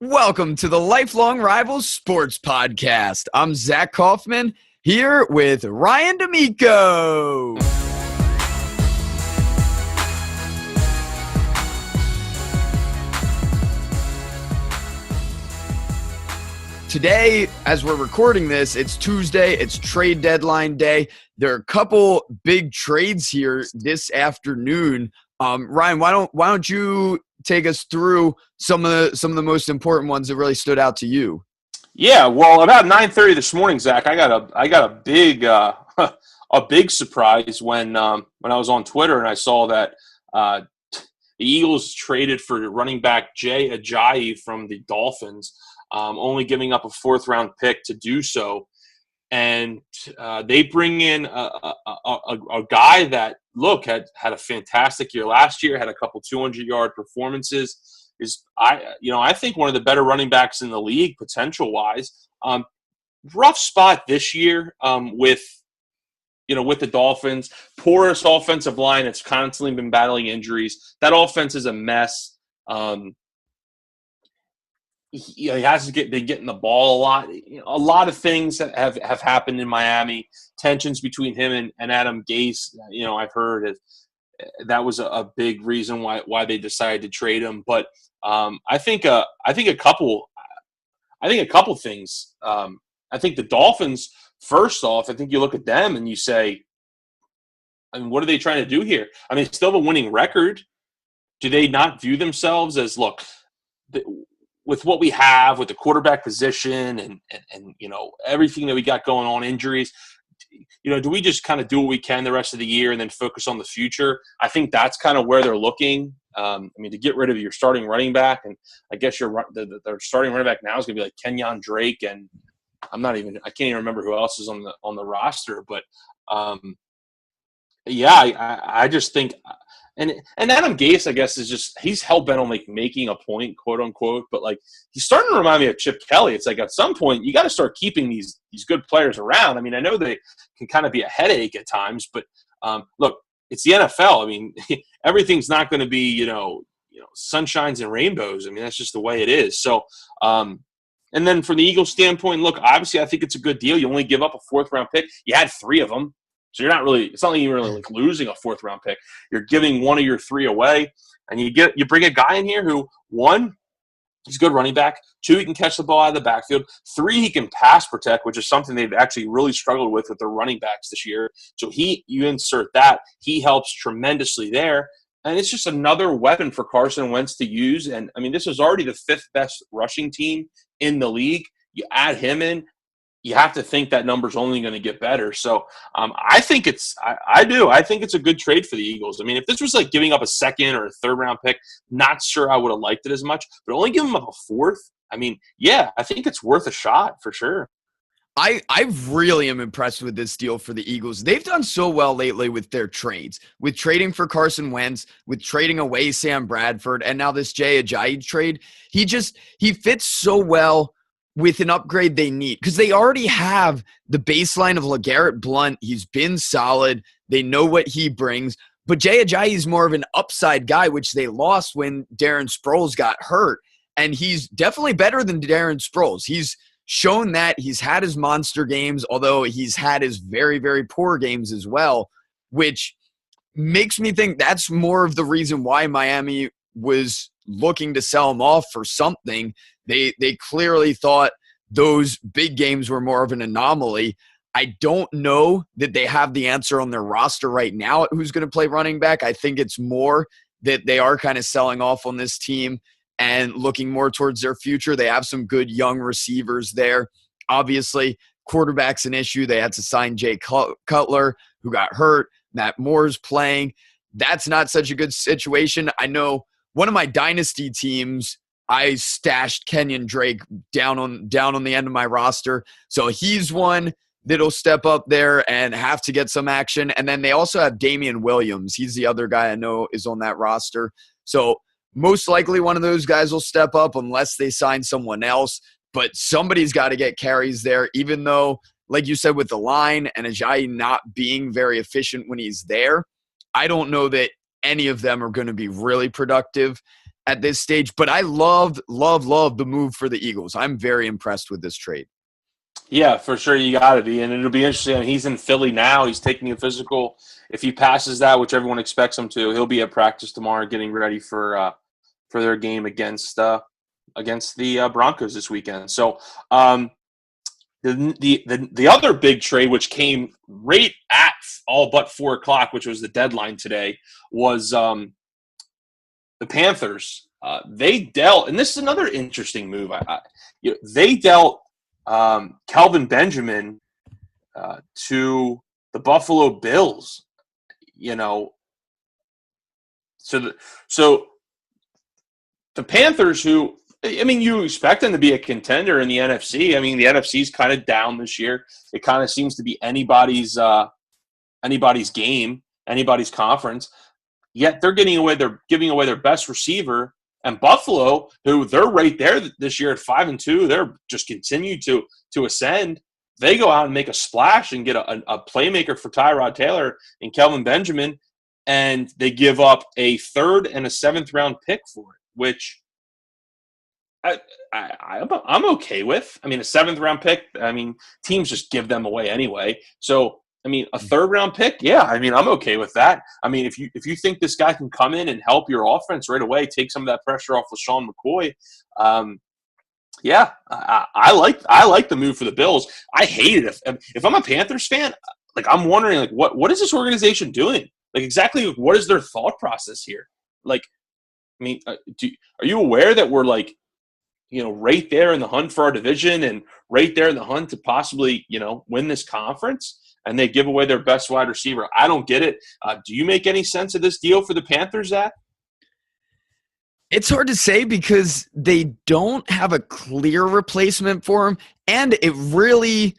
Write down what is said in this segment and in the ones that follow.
Welcome to the Lifelong Rivals Sports Podcast. I'm Zach Kaufman here with Ryan D'Amico. Today, as we're recording this, it's Tuesday. It's trade deadline day. There are a couple big trades here this afternoon. Ryan, why don't you take us through some of the most important ones that really stood out to you? Yeah, well, about 9:30 this morning, Zach, I got a big a big surprise when I was on Twitter and I saw that the Eagles traded for running back Jay Ajayi from the Dolphins, only giving up a fourth-round pick to do so. And they bring in a guy that, look, had a fantastic year last year, had a couple 200-yard performances. I think one of the better running backs in the league, potential-wise. Rough spot this year with the Dolphins. Porous offensive line. It's constantly been battling injuries. That offense is a mess. He hasn't been getting the ball a lot. A lot of things have happened in Miami. Tensions between him and Adam Gase. I've heard that was a big reason why they decided to trade him. But I think a couple things. I think the Dolphins. First off, I think you look at them and you say, what are they trying to do here? I mean, still have a winning record. Do they not view themselves as, look, with what we have with the quarterback position and everything that we got going on, injuries, do we just kind of do what we can the rest of the year and then focus on the future? I think that's kind of where they're looking. To get rid of your starting running back, and I guess their starting running back now is going to be like Kenyon Drake, and I can't even remember who else is on the roster, but I just think. And Adam Gase, I guess, he's hell-bent on making a point, quote unquote, but he's starting to remind me of Chip Kelly. It's like at some point you got to start keeping these good players around. I mean, I know they can kind of be a headache at times, but look, it's the NFL. I mean, everything's not going to be sunshines and rainbows. I mean, that's just the way it is. So, and then from the Eagles standpoint, look, obviously I think it's a good deal. You only give up a fourth-round pick. You had 3 of them. So it's not like you're really losing a fourth-round pick. You're giving one of your 3 away, and you bring a guy in here who, 1, he's a good running back. 2, he can catch the ball out of the backfield. 3, he can pass protect, which is something they've actually really struggled with their running backs this year. So you insert that. He helps tremendously there. And it's just another weapon for Carson Wentz to use. And, I mean, this is already the 5th best rushing team in the league. You add him in, you have to think that number's only going to get better. So I think I think it's a good trade for the Eagles. I mean, if this was like giving up a 2nd or a 3rd-round pick, not sure I would have liked it as much. But only giving up a 4th, I mean, yeah, I think it's worth a shot for sure. I really am impressed with this deal for the Eagles. They've done so well lately with their trades, with trading for Carson Wentz, with trading away Sam Bradford, and now this Jay Ajayi trade. He fits so well with an upgrade they need, because they already have the baseline of LeGarrette Blount. He's been solid. They know what he brings. But Jay Ajayi is more of an upside guy, which they lost when Darren Sproles got hurt. And he's definitely better than Darren Sproles. He's shown that. He's had his monster games, although he's had his very, very poor games as well, which makes me think that's more of the reason why Miami was looking to sell him off for something. They clearly thought those big games were more of an anomaly. I don't know that they have the answer on their roster right now who's going to play running back. I think it's more that they are kind of selling off on this team and looking more towards their future. They have some good young receivers there. Obviously, quarterback's an issue. They had to sign Jay Cutler, who got hurt. Matt Moore's playing. That's not such a good situation. I know one of my dynasty teams, I stashed Kenyon Drake down on the end of my roster. So he's one that'll step up there and have to get some action. And then they also have Damian Williams. He's the other guy I know is on that roster. So most likely one of those guys will step up unless they sign someone else. But somebody's got to get carries there, even though, like you said, with the line and Ajayi not being very efficient when he's there, I don't know that any of them are going to be really productive. at this stage. But I love the move for the Eagles. I'm very impressed with this trade. Yeah, for sure, you got to be, and it'll be interesting. I mean, he's in Philly now. He's taking a physical. If he passes that, which everyone expects him to, he'll be at practice tomorrow, getting ready for their game against the Broncos this weekend. So the other big trade, which came right at all but 4:00, which was the deadline today, was the Panthers. They dealt, and this is another interesting move. They dealt Kelvin Benjamin to the Buffalo Bills. So the Panthers, who, I mean, you expect them to be a contender in the NFC. I mean, the NFC is kind of down this year. It kind of seems to be anybody's game, anybody's conference. Yet they're giving away their best receiver. And Buffalo, who they're right there this year at 5-2, they're just continue to ascend. They go out and make a splash and get a playmaker for Tyrod Taylor and Kelvin Benjamin, and they give up a 3rd and a 7th round pick for it, which I'm okay with. I mean, a 7th round pick, I mean, teams just give them away anyway. So, I mean, a 3rd round pick, yeah, I mean, I'm okay with that. I mean, if you think this guy can come in and help your offense right away, take some of that pressure off LaShawn McCoy, yeah, I like the move for the Bills. I hate it if I'm a Panthers fan. Like, I'm wondering, like, what is this organization doing? Like, exactly what is their thought process here? Like, I mean, are you aware that we're like, right there in the hunt for our division and right there in the hunt to possibly, win this conference? And they give away their best wide receiver. I don't get it. Do you make any sense of this deal for the Panthers, Zach? It's hard to say because they don't have a clear replacement for him, and it really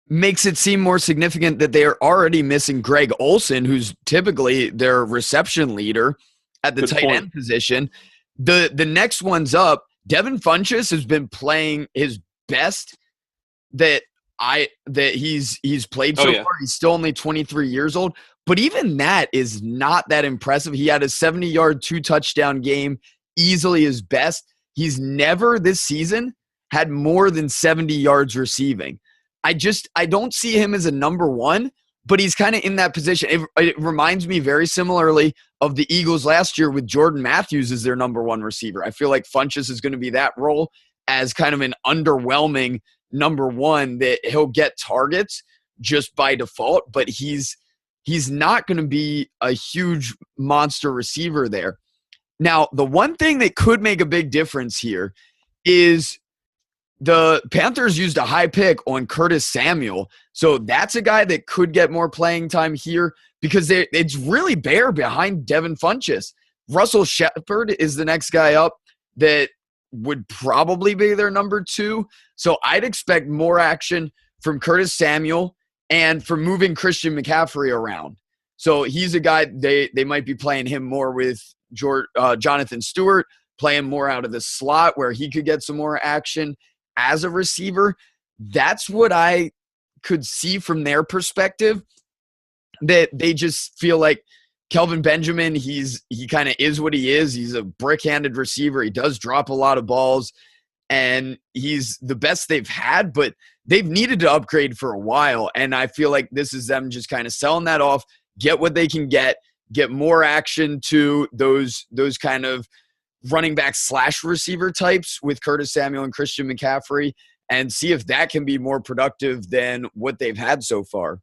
makes it seem more significant that they are already missing Greg Olsen, who's typically their reception leader at the Good tight point. end position. The next one's up. Devin Funchess has been playing his best that he's played so far. He's still only 23 years old, but even that is not that impressive. He had a 70-yard, 2-touchdown game, easily his best. He's never this season had more than 70 yards receiving. I don't see him as a number one, but he's kind of in that position. It reminds me very similarly of the Eagles last year with Jordan Matthews as their number one receiver. I feel like Funchess is going to be that role as kind of an underwhelming number one, that he'll get targets just by default, but he's not going to be a huge monster receiver there. Now, the one thing that could make a big difference here is the Panthers used a high pick on Curtis Samuel. So that's a guy that could get more playing time here because it's really bare behind Devin Funchess. Russell Shepard is the next guy up that would probably be their number two. So I'd expect more action from Curtis Samuel and from moving Christian McCaffrey around. So he's a guy they might be playing him more with Jonathan Stewart, playing more out of the slot where he could get some more action as a receiver. That's what I could see from their perspective, that they just feel like Kelvin Benjamin, he kind of is what he is. He's a brick-handed receiver. He does drop a lot of balls, and he's the best they've had, but they've needed to upgrade for a while, and I feel like this is them just kind of selling that off, get what they can get more action to those kind of running back / receiver types with Curtis Samuel and Christian McCaffrey, and see if that can be more productive than what they've had so far.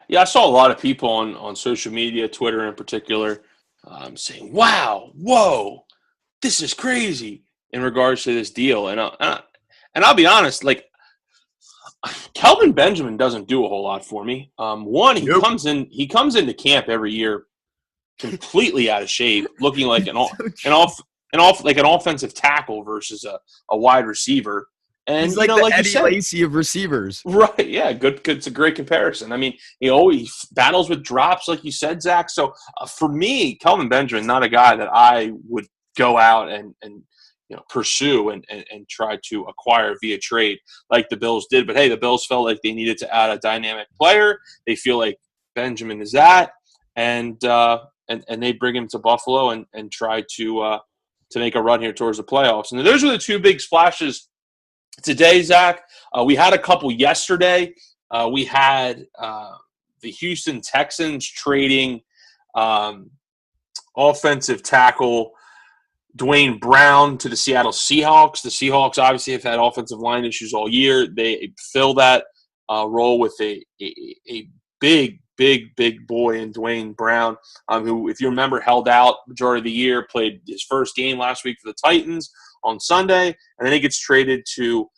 Yeah, I saw a lot of people on social media, Twitter in particular, saying, "Wow, whoa, this is crazy," in regards to this deal. And I'll be honest, like, Kelvin Benjamin doesn't do a whole lot for me. One, he comes into camp every year completely out of shape, looking like an offensive tackle versus a wide receiver. And he's like the Eddie Lacy of receivers. Right, yeah, good. It's a great comparison. I mean, he always battles with drops, like you said, Zach. So for me, Kelvin Benjamin, not a guy that I would go out and pursue and try to acquire via trade like the Bills did. But hey, the Bills felt like they needed to add a dynamic player. They feel like Benjamin is that, and they bring him to Buffalo and try to to make a run here towards the playoffs. And those were the two big splashes today, Zach. We had a couple yesterday. We had the Houston Texans trading offensive tackle Dwayne Brown to the Seattle Seahawks. The Seahawks obviously have had offensive line issues all year. They fill that role with a big boy in Dwayne Brown, who, if you remember, held out majority of the year, played his first game last week for the Titans on Sunday, and then he gets traded to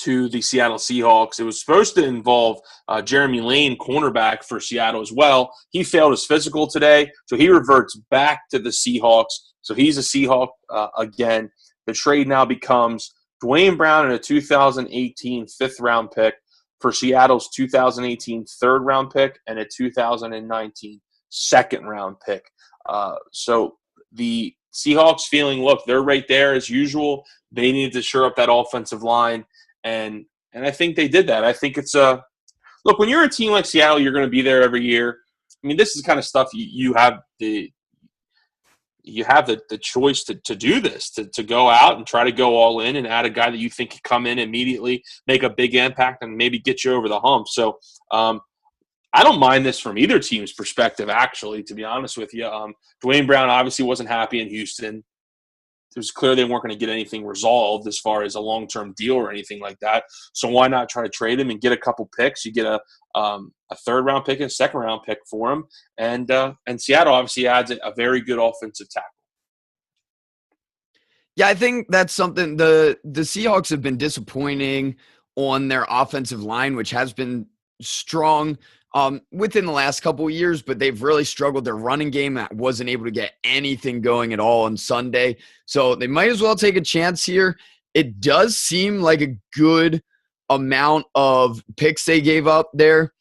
the Seattle Seahawks. It was supposed to involve Jeremy Lane, cornerback for Seattle as well. He failed his physical today, so he reverts back to the Seahawks. So he's a Seahawk again. The trade now becomes Dwayne Brown and a 2018 fifth-round pick for Seattle's 2018 third-round pick and a 2019 second-round pick. So the Seahawks feeling, look, they're right there as usual. They needed to shore up that offensive line, and I think they did that. I think it's look, when you're a team like Seattle, you're going to be there every year. I mean, this is the kind of stuff you have the choice to do this, to go out and try to go all in and add a guy that you think could come in immediately, make a big impact, and maybe get you over the hump. So I don't mind this from either team's perspective, actually, to be honest with you. Dwayne Brown obviously wasn't happy in Houston. It was clear they weren't going to get anything resolved as far as a long-term deal or anything like that. So why not try to trade him and get a couple picks? You get a third-round pick and a second-round pick for him. And Seattle obviously adds a very good offensive tackle. Yeah, I think that's something the Seahawks have been disappointing on their offensive line, which has been strong within the last couple of years, but they've really struggled. Their running game wasn't able to get anything going at all on Sunday. So they might as well take a chance here. It does seem like a good amount of picks they gave up there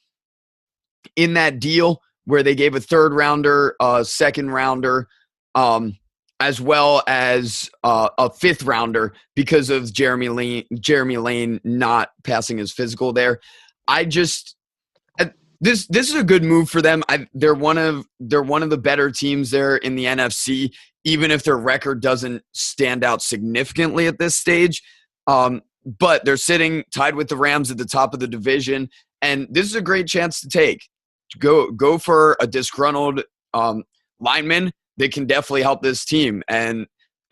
in that deal, where they gave a third rounder, a second rounder, as well as a fifth rounder because of Jeremy Lane not passing his physical there. This is a good move for them. They're one of the better teams there in the NFC, even if their record doesn't stand out significantly at this stage. But they're sitting tied with the Rams at the top of the division, and this is a great chance to take. Go for a disgruntled lineman that can definitely help this team, and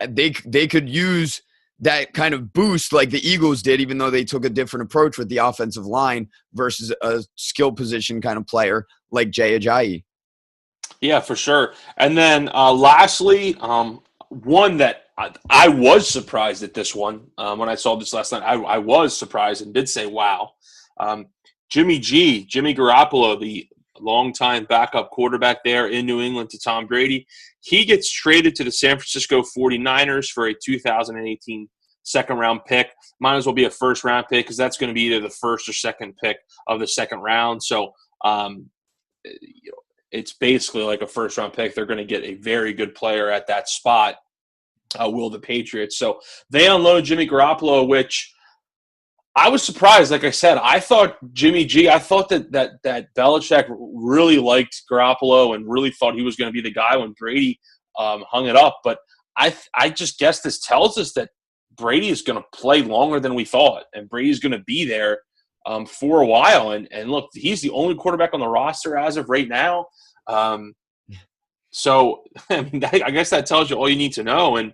they could use that kind of boost like the Eagles did, even though they took a different approach with the offensive line versus a skill position kind of player like Jay Ajayi. Yeah, for sure. And then lastly, one that I was surprised at this one. When I saw this last night, I was surprised and did say, wow. Jimmy Garoppolo, the longtime backup quarterback there in New England to Tom Brady, he gets traded to the San Francisco 49ers for a 2018 second-round pick. Might as well be a first-round pick because that's going to be either the first or second pick of the second round. So it's basically like a first-round pick. They're going to get a very good player at that spot, will the Patriots. So they unload Jimmy Garoppolo, which I was surprised. Like I said, I thought that Belichick really liked Garoppolo and really thought he was going to be the guy when Brady hung it up. But I just guess this tells us that Brady is going to play longer than we thought, and Brady's going to be there for a while. And look, he's the only quarterback on the roster as of right now. So I mean, I guess that tells you all you need to know. And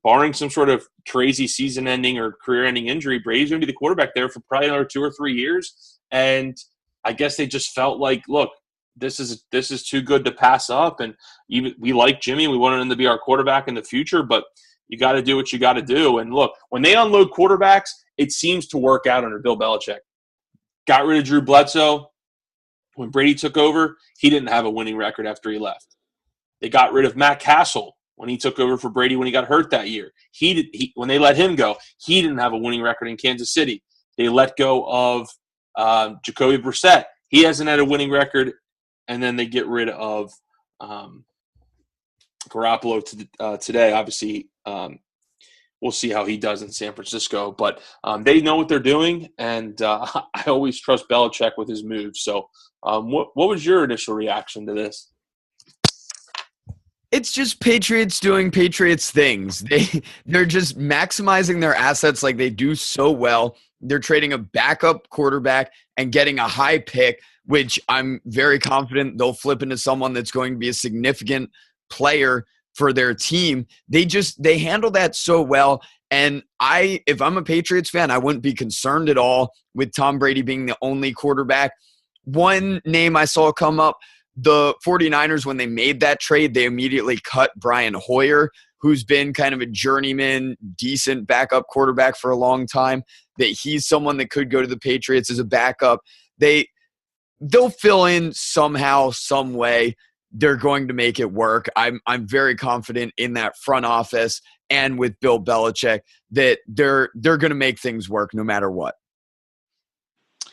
barring some sort of crazy season-ending or career-ending injury, Brady's going to be the quarterback there for probably another 2 or 3 years. And I guess they just felt like, look, this is too good to pass up. And even we like Jimmy, we wanted him to be our quarterback in the future, but you got to do what you got to do. And look, when they unload quarterbacks, it seems to work out under Bill Belichick. Got rid of Drew Bledsoe. When Brady took over, he didn't have a winning record after he left. They got rid of Matt Castle when he took over for Brady when he got hurt that year. When they let him go, he didn't have a winning record in Kansas City. They let go of Jacoby Brissett. He hasn't had a winning record. And then they get rid of Garoppolo today. Obviously, we'll see how he does in San Francisco. But they know what they're doing, and I always trust Belichick with his moves. So what was your initial reaction to this? It's just Patriots doing Patriots things. They're just maximizing their assets like they do so well. They're trading a backup quarterback and getting a high pick, which I'm very confident they'll flip into someone that's going to be a significant player for their team. They handle that so well. And if I'm a Patriots fan, I wouldn't be concerned at all with Tom Brady being the only quarterback. One name I saw come up, the 49ers, when they made that trade, they immediately cut Brian Hoyer, who's been kind of a journeyman, decent backup quarterback for a long time, that he's someone that could go to the Patriots as a backup. They'll fill in somehow, some way. They're going to make it work. I'm very confident in that front office and with Bill Belichick that they're going to make things work no matter what.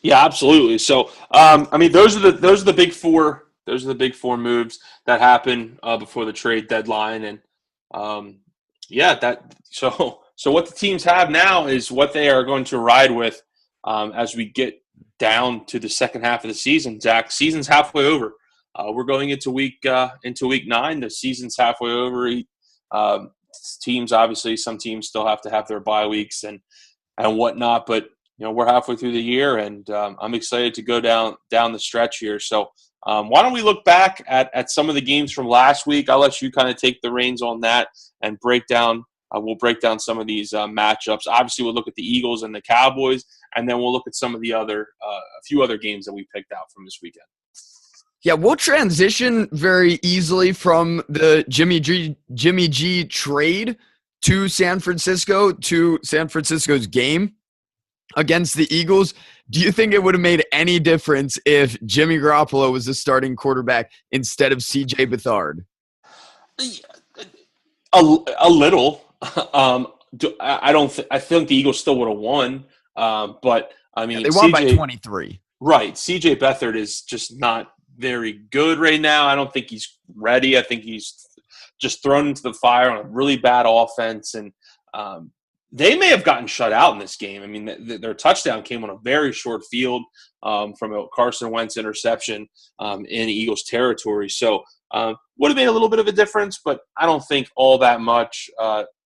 Yeah, absolutely. So, I mean, those are the big four. Those are the big four moves that happen before the trade deadline, and So what the teams have now is what they are going to ride with as we get down to the second half of the season. Zach, season's halfway over. We're going into week 9. The season's halfway over. Teams, obviously, some teams still have to have their bye weeks and whatnot, but we're halfway through the year, and I'm excited to go down the stretch here. So why don't we look back at some of the games from last week? I'll let you kind of take the reins on that and break down. We'll break down some of these matchups. Obviously, we'll look at the Eagles and the Cowboys, and then we'll look at some of the a few other games that we picked out from this weekend. Yeah, we'll transition very easily from the Jimmy G trade to San Francisco's game against the Eagles. Do you think it would have made any difference if Jimmy Garoppolo was the starting quarterback instead of C.J. Beathard? A little. I think the Eagles still would have won, but I mean, they won by 23. Right. C.J. Beathard is just not very good right now. I don't think he's ready. I think he's just thrown into the fire on a really bad offense, and they may have gotten shut out in this game. I mean, their touchdown came on a very short field from a Carson Wentz interception in Eagles territory. So would have made a little bit of a difference, but I don't think all that much.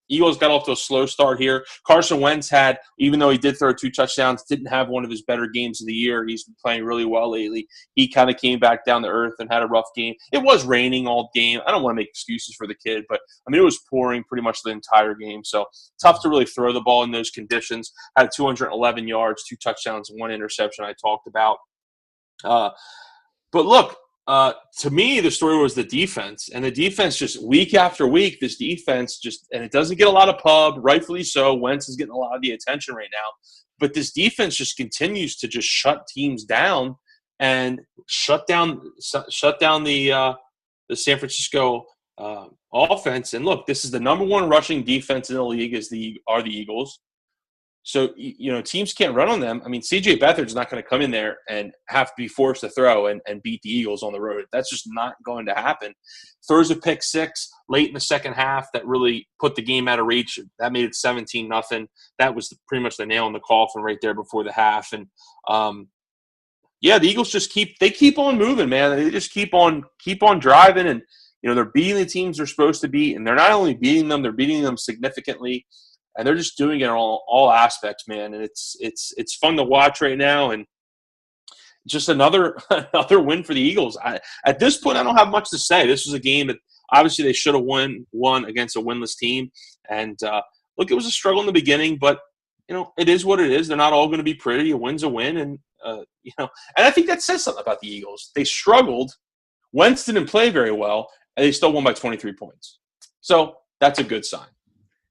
Eagles got off to a slow start here. Carson Wentz even though he did throw 2 touchdowns, didn't have one of his better games of the year. He's been playing really well lately. He kind of came back down to earth and had a rough game. It was raining all game. I don't want to make excuses for the kid, but I mean, it was pouring pretty much the entire game. So tough to really throw the ball in those conditions. Had 211 yards, 2 touchdowns, 1 interception I talked about. But look, to me, the story was the defense, and the defense just week after week, this defense and it doesn't get a lot of pub, rightfully so. Wentz is getting a lot of the attention right now, but this defense just continues to just shut teams down and shut down the San Francisco offense. And look, this is the number 1 rushing defense in the league are the Eagles. So, teams can't run on them. I mean, C.J. Beathard's not going to come in there and have to be forced to throw and beat the Eagles on the road. That's just not going to happen. Throws a pick 6 late in the second half that really put the game out of reach. That made it 17-0. That was pretty much the nail in the coffin right there before the half. And, the Eagles just keep on moving, man. They just keep on driving, and, they're beating the teams they're supposed to beat. And they're not only beating them, they're beating them significantly. And they're just doing it in all aspects, man. And it's fun to watch right now. And just another win for the Eagles. At this point, I don't have much to say. This was a game that obviously they should have won against a winless team. And look, it was a struggle in the beginning, but it is what it is. They're not all going to be pretty. A win's a win, and and I think that says something about the Eagles. They struggled. Wentz didn't play very well, and they still won by 23 points. So that's a good sign.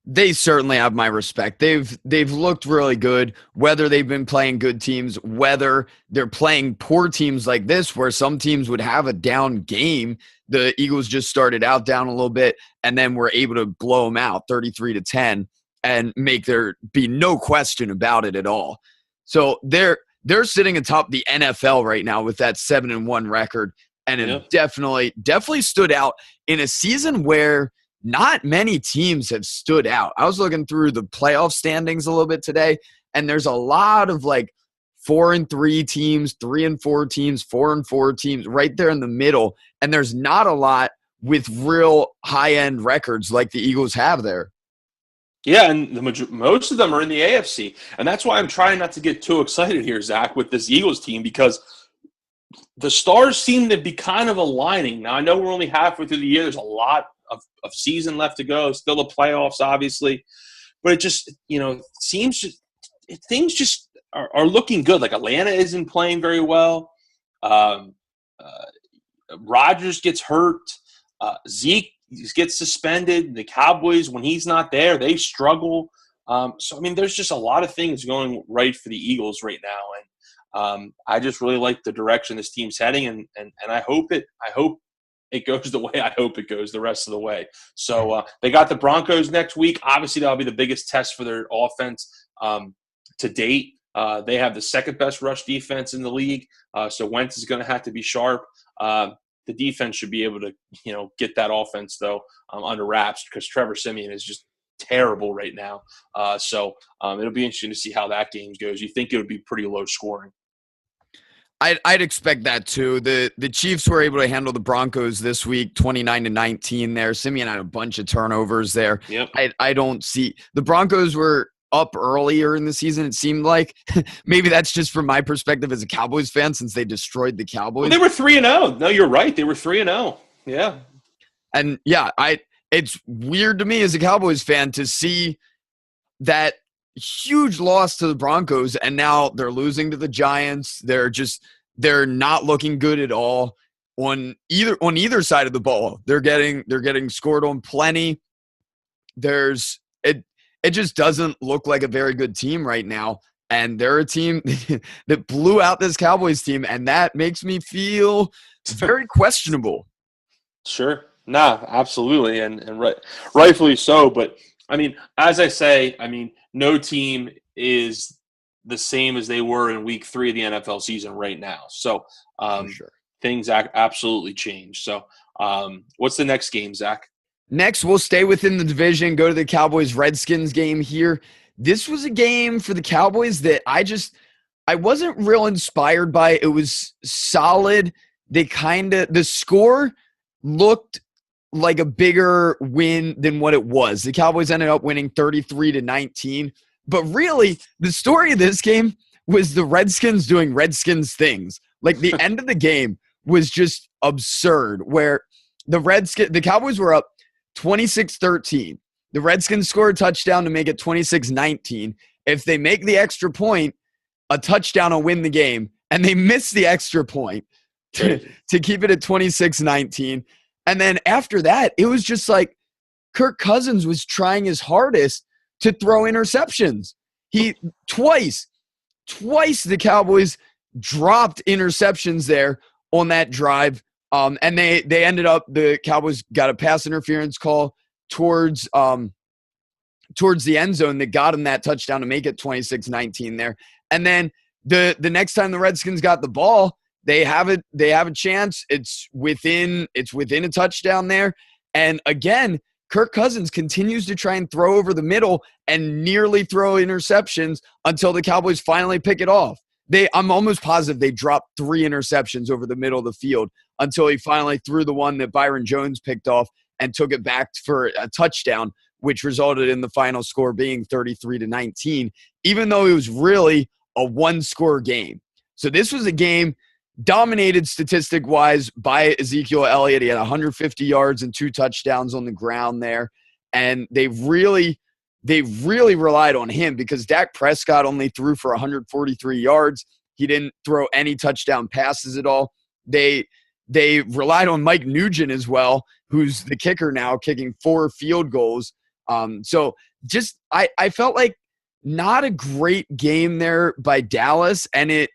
They certainly have my respect. They've looked really good, whether they've been playing good teams, whether they're playing poor teams like this, where some teams would have a down game. The Eagles just started out down a little bit and then were able to blow them out 33-10 and make there be no question about it at all. So they're sitting atop the NFL right now with that 7-1 record, and it definitely stood out in a season where not many teams have stood out. I was looking through the playoff standings a little bit today, and there's a lot of 4-3 teams, 3-4 teams, 4-4 teams right there in the middle. And there's not a lot with real high-end records like the Eagles have there. Yeah, and most of them are in the AFC. And that's why I'm trying not to get too excited here, Zach, with this Eagles team, because the stars seem to be kind of aligning. Now, I know we're only halfway through the year. There's a lot of season left to go. Still the playoffs, obviously. But it just, seems things just are looking good. Like Atlanta isn't playing very well. Rodgers gets hurt. Zeke gets suspended. The Cowboys, when he's not there, they struggle. There's just a lot of things going right for the Eagles right now. And I just really like the direction this team's heading. And I hope it goes the way I hope it goes the rest of the way. So they got the Broncos next week. Obviously, that'll be the biggest test for their offense to date. They have the second best rush defense in the league. So Wentz is going to have to be sharp. The defense should be able to, get that offense, though, under wraps, because Trevor Siemian is just terrible right now. So it'll be interesting to see how that game goes. You think it would be pretty low scoring? I'd expect that too. The Chiefs were able to handle the Broncos this week, 29-19 there. Siemian had a bunch of turnovers there. Yep. I don't see – the Broncos were up earlier in the season, it seemed like. Maybe that's just from my perspective as a Cowboys fan, since they destroyed the Cowboys. Well, they were 3-0. No, you're right. They were 3-0. Yeah. And, yeah, it's weird to me as a Cowboys fan to see that huge loss to the Broncos, and now they're losing to the Giants. They're not looking good at all on either side of the ball. They're getting scored on plenty. It just doesn't look like a very good team right now. And they're a team that blew out this Cowboys team, and that makes me feel very questionable. Sure. Nah, absolutely. And rightfully so. But, as I say, no team is the same as they were in week 3 of the NFL season right now. So Sure. Things absolutely change. So what's the next game, Zach? Next, we'll stay within the division, go to the Cowboys-Redskins game here. This was a game for the Cowboys that I wasn't real inspired by. It was solid. The score looked like a bigger win than what it was. The Cowboys ended up winning 33-19. But really, the story of this game was the Redskins doing Redskins things. Like, the end of the game was just absurd, where the Cowboys were up 26-13. The Redskins score a touchdown to make it 26-19. If they make the extra point, a touchdown will win the game. And they miss the extra point to keep it at 26-19. And then after that, it was just like Kirk Cousins was trying his hardest to throw interceptions. Twice the Cowboys dropped interceptions there on that drive. And they ended up, the Cowboys got a pass interference call towards the end zone that got them that touchdown to make it 26-19 there. And then the next time the Redskins got the ball, they have a chance. It's within a touchdown there. And again, Kirk Cousins continues to try and throw over the middle and nearly throw interceptions until the Cowboys finally pick it off. I'm almost positive they dropped 3 interceptions over the middle of the field until he finally threw the one that Byron Jones picked off and took it back for a touchdown, which resulted in the final score being 33-19, even though it was really a one-score game. So this was a game dominated statistic-wise by Ezekiel Elliott. He had 150 yards and 2 touchdowns on the ground there. And they really relied on him because Dak Prescott only threw for 143 yards. He didn't throw any touchdown passes at all. They relied on Mike Nugent as well, who's the kicker now, kicking 4 field goals. So just I felt like not a great game there by Dallas, and it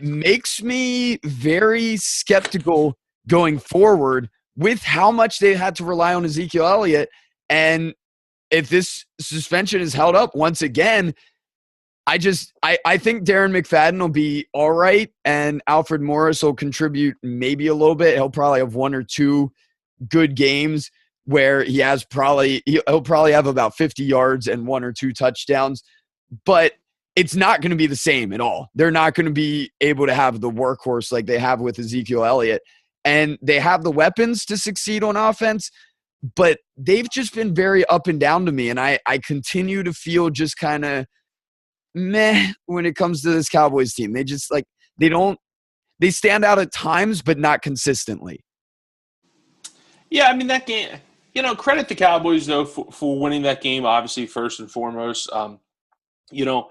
makes me very skeptical going forward with how much they had to rely on Ezekiel Elliott. And if this suspension is held up once again, I think Darren McFadden will be all right, and Alfred Morris will contribute maybe a little bit. He'll probably have 1 or 2 good games where he'll probably have about 50 yards and 1 or 2 touchdowns, but it's not going to be the same at all. They're not going to be able to have the workhorse like they have with Ezekiel Elliott. and they have the weapons to succeed on offense, but they've just been very up and down to me. And I continue to feel just kind of meh when it comes to this Cowboys team. They just they stand out at times, but not consistently. Yeah, I mean, that game, credit the Cowboys, though, for winning that game, obviously, first and foremost. You know,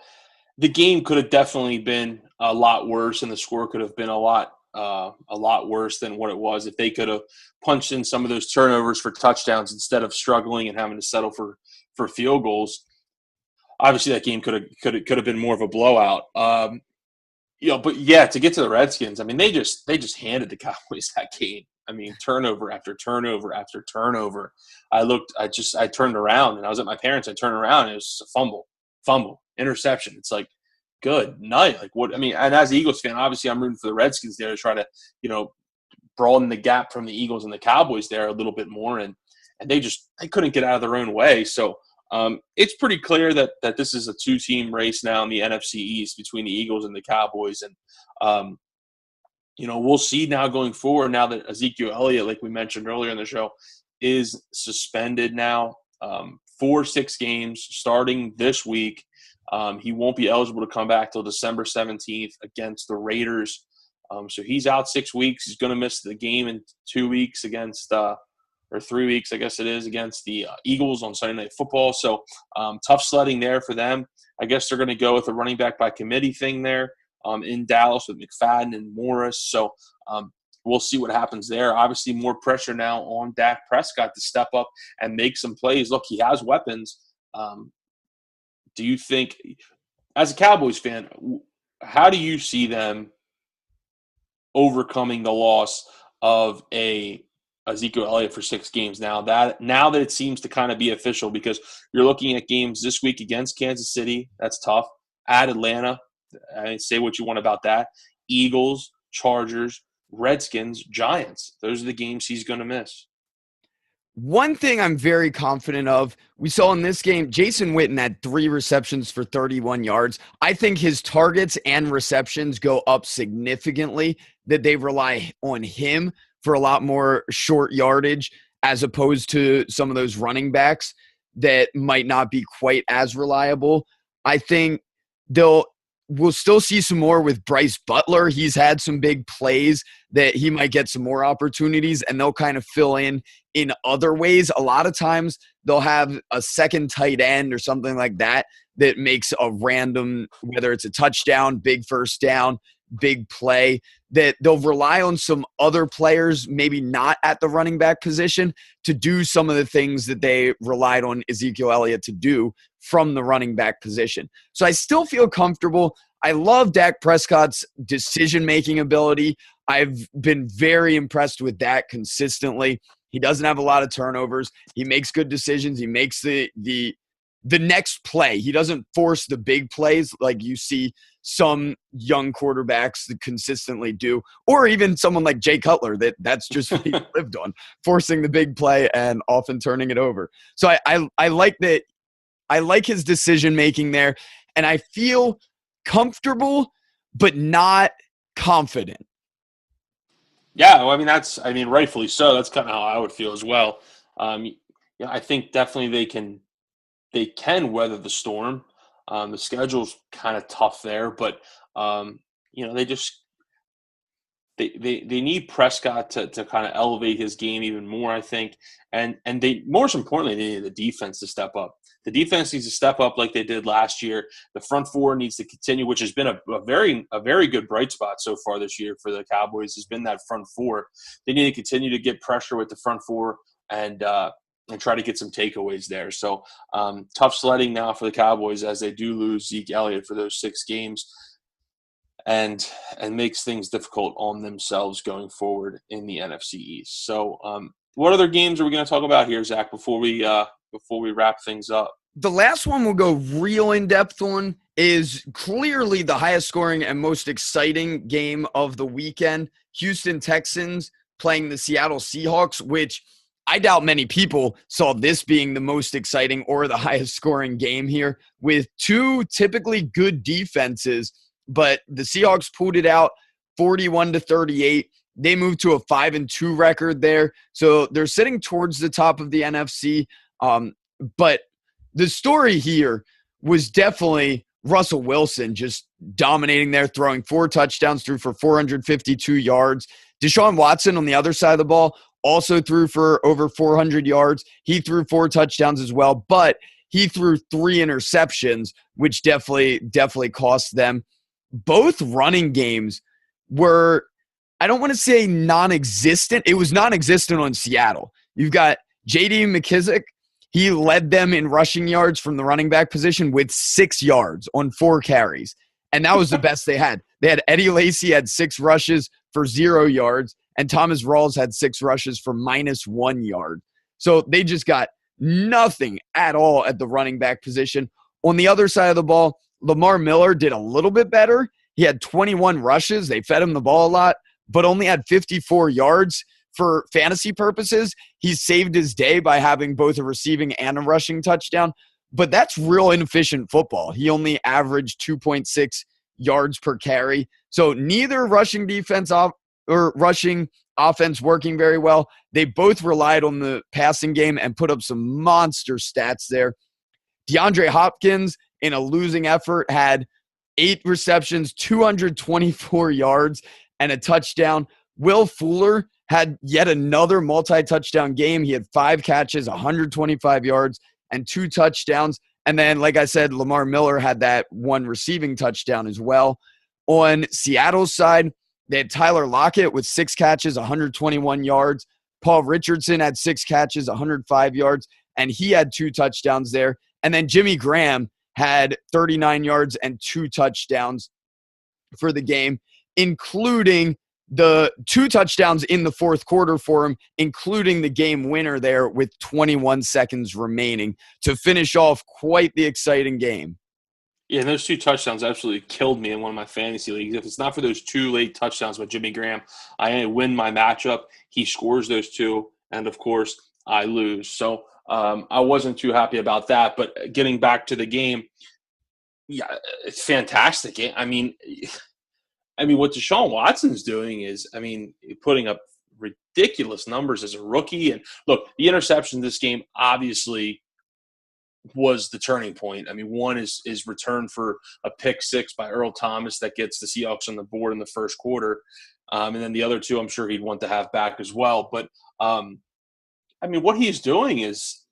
the game could have definitely been a lot worse, and the score could have been a lot worse than what it was if they could have punched in some of those turnovers for touchdowns instead of struggling and having to settle for field goals. Obviously, that game could have been more of a blowout. But yeah, to get to the Redskins, I mean, they just handed the Cowboys that game. I mean, turnover after turnover after turnover. I turned around and I was at my parents'. I turned around and it was just a fumble, interception. It's like, good night. Like what? I mean, and as an Eagles fan, obviously I'm rooting for the Redskins there to try to, broaden the gap from the Eagles and the Cowboys there a little bit more. And they couldn't get out of their own way. So it's pretty clear that this is a two-team race now in the NFC East between the Eagles and the Cowboys. And, we'll see now going forward, now that Ezekiel Elliott, like we mentioned earlier in the show, is suspended now for 6 games starting this week. He won't be eligible to come back till December 17th against the Raiders. So he's out 6 weeks. He's going to miss the game in 2 weeks against or 3 weeks, I guess it is, against the Eagles on Sunday Night Football. So tough sledding there for them. I guess they're going to go with a running back by committee thing there in Dallas with McFadden and Morris. So we'll see what happens there. Obviously, more pressure now on Dak Prescott to step up and make some plays. Look, he has weapons. Do you think, as a Cowboys fan, how do you see them overcoming the loss of Ezekiel Elliott for 6 games now that it seems to kind of be official? Because you're looking at games this week against Kansas City. That's tough. At Atlanta, I mean, say what you want about that. Eagles, Chargers, Redskins, Giants. Those are the games he's going to miss. One thing I'm very confident of, we saw in this game, Jason Witten had 3 receptions for 31 yards. I think his targets and receptions go up significantly, that they rely on him for a lot more short yardage as opposed to some of those running backs that might not be quite as reliable. I think we'll still see some more with Bryce Butler. He's had some big plays that he might get some more opportunities, and they'll kind of fill in other ways. A lot of times they'll have a second tight end or something like that makes a random, whether it's a touchdown, big first down, big play, that they'll rely on some other players, maybe not at the running back position, to do some of the things that they relied on Ezekiel Elliott to do from the running back position. So I still feel comfortable. I love Dak Prescott's decision-making ability. I've been very impressed with that consistently. He doesn't have a lot of turnovers. He makes good decisions. He makes the next play. He doesn't force the big plays like you see some young quarterbacks that consistently do, or even someone like Jay Cutler, that's just what he lived on, forcing the big play and often turning it over. So I like that. I like his decision-making there, and I feel comfortable but not confident. Yeah, well, I mean, rightfully so. That's kind of how I would feel as well. I think definitely they can weather the storm. The schedule's kind of tough there, but they need Prescott to kind of elevate his game even more, I think, and they, most importantly, they need the defense to step up. The defense needs to step up like they did last year. The front four needs to continue, which has been a very good bright spot so far this year for the Cowboys, has been that front four. They need to continue to get pressure with the front four and try to get some takeaways there. So tough sledding now for the Cowboys as they do lose Zeke Elliott for those 6 games, and makes things difficult on themselves going forward in the NFC East. So what other games are we going to talk about here, Zach, before we wrap things up? The last one we'll go real in-depth on is clearly the highest scoring and most exciting game of the weekend. Houston Texans playing the Seattle Seahawks, which I doubt many people saw this being the most exciting or the highest scoring game here, with 2 typically good defenses. But the Seahawks pulled it out 41-38. They moved to a 5-2 record there. So they're sitting towards the top of the NFC. But the story here was definitely Russell Wilson just dominating there, throwing 4 touchdowns, threw for 452 yards. Deshaun Watson on the other side of the ball also threw for over 400 yards. He threw 4 touchdowns as well, but he threw 3 interceptions, which definitely cost them. Both running games were, I don't want to say non-existent. It was non-existent on Seattle. You've got J.D. McKissick. He led them in rushing yards from the running back position with 6 yards on 4 carries. And that was the best they had. They had Eddie Lacy had 6 rushes for 0 yards, and Thomas Rawls had 6 rushes for -1 yard. So they just got nothing at all at the running back position. On the other side of the ball, Lamar Miller did a little bit better. He had 21 rushes. They fed him the ball a lot, but only had 54 yards. For fantasy purposes, he saved his day by having both a receiving and a rushing touchdown, but that's real inefficient football. He only averaged 2.6 yards per carry. So neither rushing defense or rushing offense working very well. They both relied on the passing game and put up some monster stats there. DeAndre Hopkins, in a losing effort, had 8 receptions, 224 yards, and a touchdown. Will Fuller had yet another multi-touchdown game. He had 5 catches, 125 yards, and 2 touchdowns. And then, like I said, Lamar Miller had that 1 receiving touchdown as well. On Seattle's side, they had Tyler Lockett with 6 catches, 121 yards. Paul Richardson had 6 catches, 105 yards, and he had 2 touchdowns there. And then Jimmy Graham had 39 yards and 2 touchdowns for the game, including the 2 touchdowns in the fourth quarter for him, including the game winner there with 21 seconds remaining to finish off quite the exciting game. Yeah, and those 2 touchdowns absolutely killed me in one of my fantasy leagues. If it's not for those 2 late touchdowns by Jimmy Graham, I win my matchup. He scores those 2, and of course, I lose. So I wasn't too happy about that. But getting back to the game, yeah, it's fantastic. I mean, what Deshaun Watson's doing is, putting up ridiculous numbers as a rookie. And look, the interception in this game obviously was the turning point. One is returned for a pick 6 by Earl Thomas that gets the Seahawks on the board in the first quarter. And then the other 2, I'm sure he'd want to have back as well. But, what he's doing is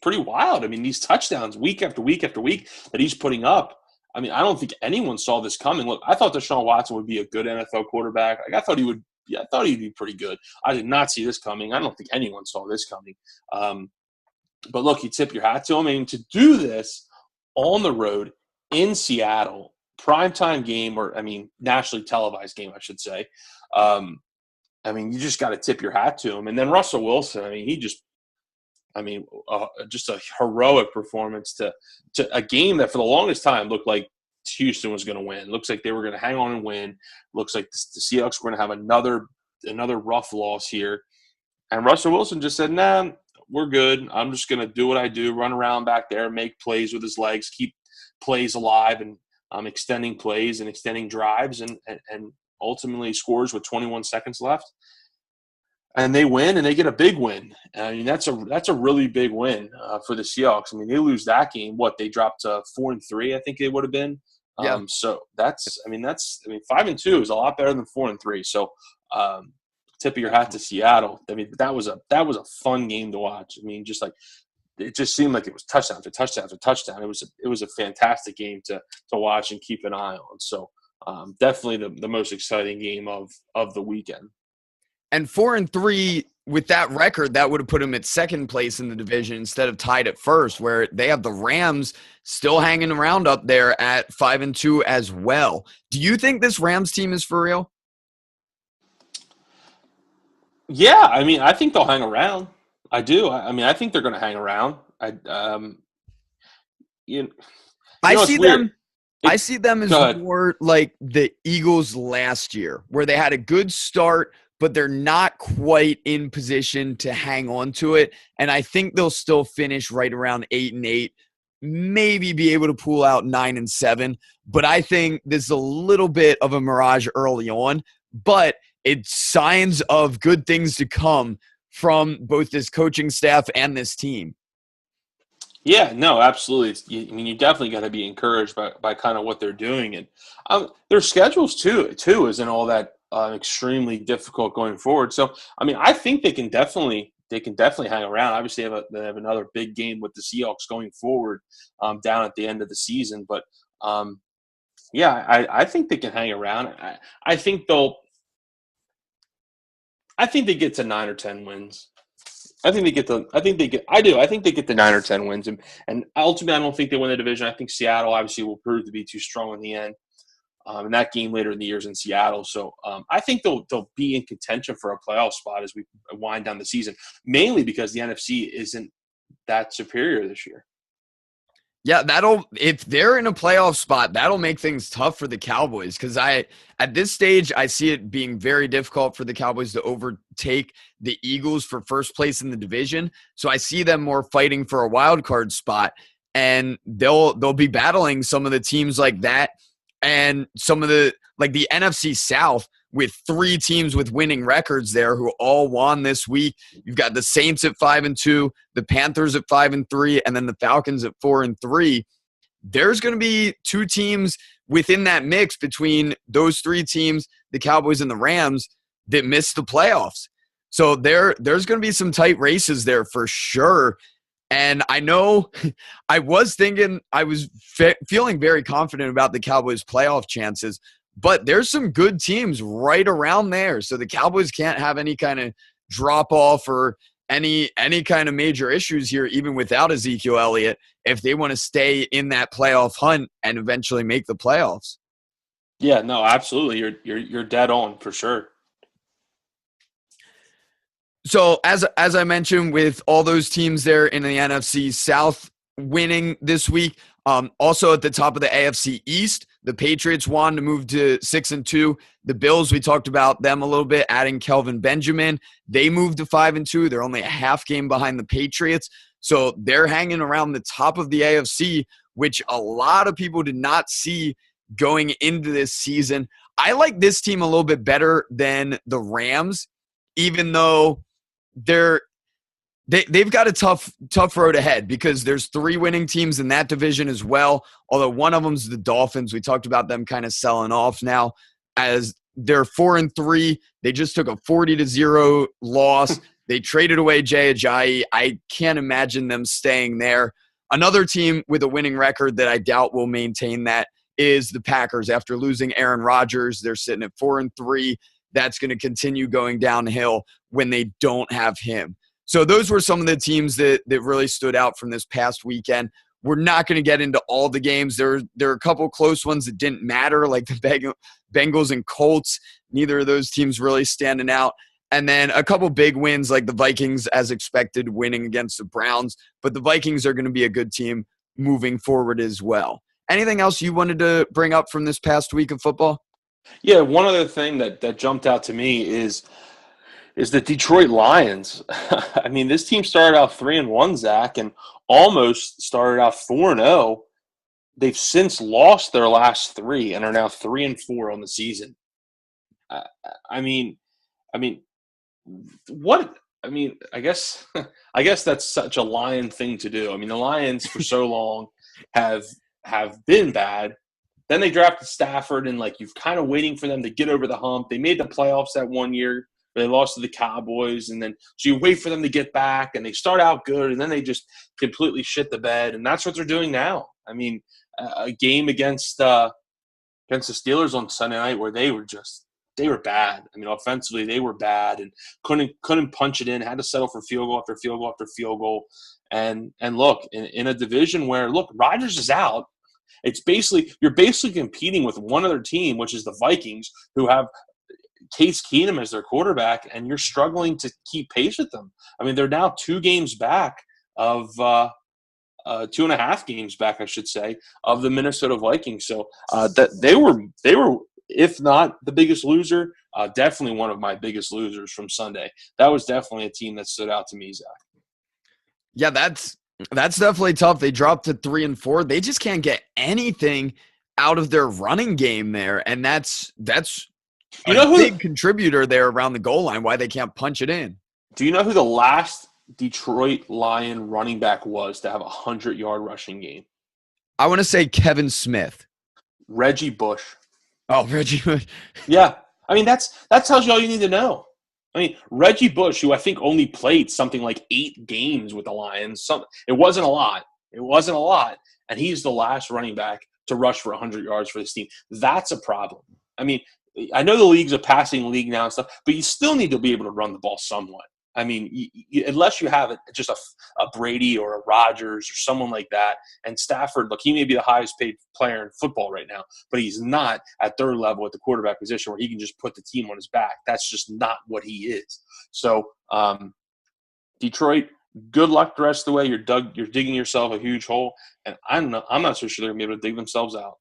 pretty wild. These touchdowns week after week after week that he's putting up, I don't think anyone saw this coming. Look, I thought Deshaun Watson would be a good NFL quarterback. I thought he'd be pretty good. I did not see this coming. I don't think anyone saw this coming. But look, you tip your hat to him. To do this on the road in Seattle, primetime game, or nationally televised game, I should say. You just got to tip your hat to him. And then Russell Wilson, just a heroic performance to a game that for the longest time looked like Houston was going to win. Looks like they were going to hang on and win. Looks like the Seahawks were going to have another rough loss here. And Russell Wilson just said, nah, we're good. I'm just going to do what I do, run around back there, make plays with his legs, keep plays alive, and extending plays and extending drives, and ultimately scores with 21 seconds left. And they win, and they get a big win. That's a really big win for the Seahawks. They lose that game. They dropped to 4-3, I think they would have been. Yeah. So that's 5-2 is a lot better than 4-3. So tip of your hat to Seattle. That was a fun game to watch. Just like it just seemed like it was touchdown to touchdown to touchdown. It was a fantastic game to watch and keep an eye on. So definitely the most exciting game of the weekend. And 4-3 with that record, that would have put them at second place in the division instead of tied at first, where they have the Rams still hanging around up there at 5-2 as well. Do you think this Rams team is for real? Yeah, I think they'll hang around. I do. I think they're going to hang around. I see them as more like the Eagles last year, where they had a good start, but they're not quite in position to hang on to it. And I think they'll still finish right around 8-8, maybe be able to pull out 9-7. But I think this is a little bit of a mirage early on, but it's signs of good things to come from both this coaching staff and this team. Yeah, no, absolutely. I mean, you definitely got to be encouraged by kind of what they're doing, and their schedules too isn't all that extremely difficult going forward. So, I mean, I think they can definitely hang around. Obviously, they have another big game with the Seahawks going forward down at the end of the season, but yeah, I think they can hang around. I think they'll. I think they get to 9 or 10 wins. I think they get the. I think they get. I do. I think they get the 9 or 10 wins, and ultimately, I don't think they win the division. I think Seattle obviously will prove to be too strong in the end. And that game later in the year is in Seattle, so I think they'll be in contention for a playoff spot as we wind down the season. Mainly because the NFC isn't that superior this year. Yeah, if they're in a playoff spot, that'll make things tough for the Cowboys because at this stage, I see it being very difficult for the Cowboys to overtake the Eagles for first place in the division. So I see them more fighting for a wild card spot, and they'll be battling some of the teams like that and some of the NFC South with three teams with winning records there who all won this week. You've got the Saints at 5-2, the Panthers at 5-3, and then the Falcons at 4-3. There's going to be two teams within that mix between those three teams, the Cowboys and the Rams, that missed the playoffs. So there's going to be some tight races there for sure. And I know I was feeling very confident about the Cowboys' playoff chances, but there's some good teams right around there. So the Cowboys can't have any kind of drop off or any kind of major issues here, even without Ezekiel Elliott, if they want to stay in that playoff hunt and eventually make the playoffs. Yeah, no, absolutely. You're dead on for sure. So as I mentioned, with all those teams there in the NFC South winning this week, also at the top of the AFC East, the Patriots won to move to 6-2. The Bills, we talked about them a little bit, adding Kelvin Benjamin. They moved to 5-2. They're only a half game behind the Patriots. So they're hanging around the top of the AFC, which a lot of people did not see going into this season. I like this team a little bit better than the Rams, even though they've got a tough road ahead because there's three winning teams in that division as well. Although one of them's the Dolphins. We talked about them kind of selling off now as they're 4-3. They just took a 40-0 loss. They traded away Jay Ajayi. I can't imagine them staying there. Another team with a winning record that I doubt will maintain that is the Packers. After losing Aaron Rodgers, they're sitting at 4-3. That's going to continue going downhill when they don't have him. So those were some of the teams that really stood out from this past weekend. We're not going to get into all the games. There are a couple close ones that didn't matter, like the Bengals and Colts. Neither of those teams really standing out. And then a couple big wins, like the Vikings, as expected, winning against the Browns. But the Vikings are going to be a good team moving forward as well. Anything else you wanted to bring up from this past week of football? Yeah, one other thing that jumped out to me is the Detroit Lions. I mean, this team started out 3-1, Zach, and almost started out 4-0. They've since lost their last three and are now 3-4 on the season. I mean, what? I mean, I guess that's such a Lion thing to do. I mean, the Lions for so long have been bad. Then they drafted Stafford, and you're kind of waiting for them to get over the hump. They made the playoffs that one year. They lost to the Cowboys, and then so you wait for them to get back, and they start out good, and then they just completely shit the bed, and that's what they're doing now. I mean, a game against the Steelers on Sunday night where they were bad. I mean, offensively they were bad and couldn't punch it in. Had to settle for field goal after field goal after field goal, and look in a division where Rodgers is out. You're basically competing with one other team, which is the Vikings, who have Case Keenum as their quarterback, and you're struggling to keep pace with them. I mean, they're now 2 games back of 2.5 games back, I should say, of the Minnesota Vikings. So that they were, if not the biggest loser, definitely one of my biggest losers from Sunday. That was definitely a team that stood out to me, Zach. Yeah, that's That's definitely tough. They dropped to 3-4. They just can't get anything out of their running game there, and that's a big contributor there around the goal line. Why they can't punch it in. Do you know who the last Detroit Lion running back was to have a 100-yard rushing game? I want to say Kevin Smith. Reggie Bush. Oh, Reggie Bush. Yeah. I mean, that tells you all you need to know. I mean, Reggie Bush, who I think only played something like 8 games with the Lions. It wasn't a lot. And he's the last running back to rush for 100 yards for this team. That's a problem. I mean, I know the league's a passing league now and stuff, but you still need to be able to run the ball somewhat. I mean, unless you have just a Brady or a Rodgers or someone like that. And Stafford, look, he may be the highest paid player in football right now, but he's not at their level at the quarterback position where he can just put the team on his back. That's just not what he is. So, Detroit, good luck the rest of the way. You're digging yourself a huge hole, and I'm not so sure they're going to be able to dig themselves out.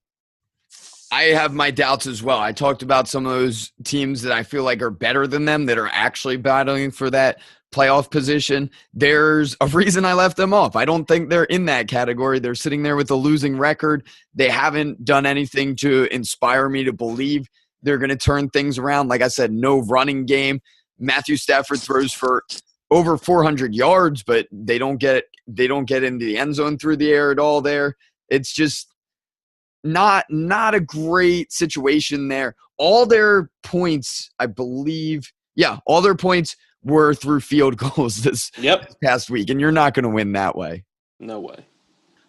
I have my doubts as well. I talked about some of those teams that I feel like are better than them that are actually battling for that playoff position. There's a reason I left them off. I don't think they're in that category. They're sitting there with a losing record. They haven't done anything to inspire me to believe they're going to turn things around. Like I said, no running game. Matthew Stafford throws for over 400 yards, but they don't get into the end zone through the air at all there. It's just not a great situation there. All their points, I believe, all their points were through field goals this past week, and you're not going to win that way. No way.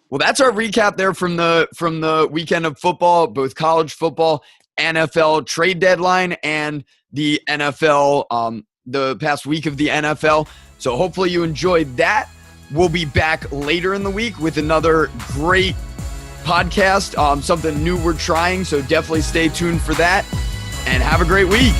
Well, that's our recap there from the weekend of football, both college football, NFL trade deadline, and the NFL, the past week of the NFL. So hopefully you enjoyed that. We'll be back later in the week with another great podcast, something new we're trying, so definitely stay tuned for that, and have a great week.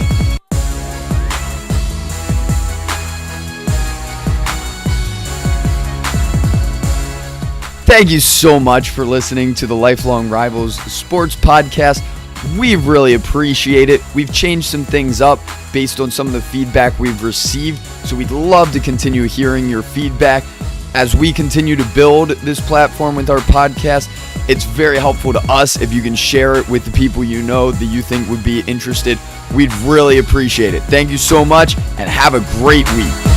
Thank you so much for listening to the Lifelong Rivals Sports Podcast. We really appreciate it. We've changed some things up based on some of the feedback we've received, so we'd love to continue hearing your feedback as we continue to build this platform with our podcast. It's very helpful to us if you can share it with the people you know that you think would be interested. We'd really appreciate it. Thank you so much, and have a great week.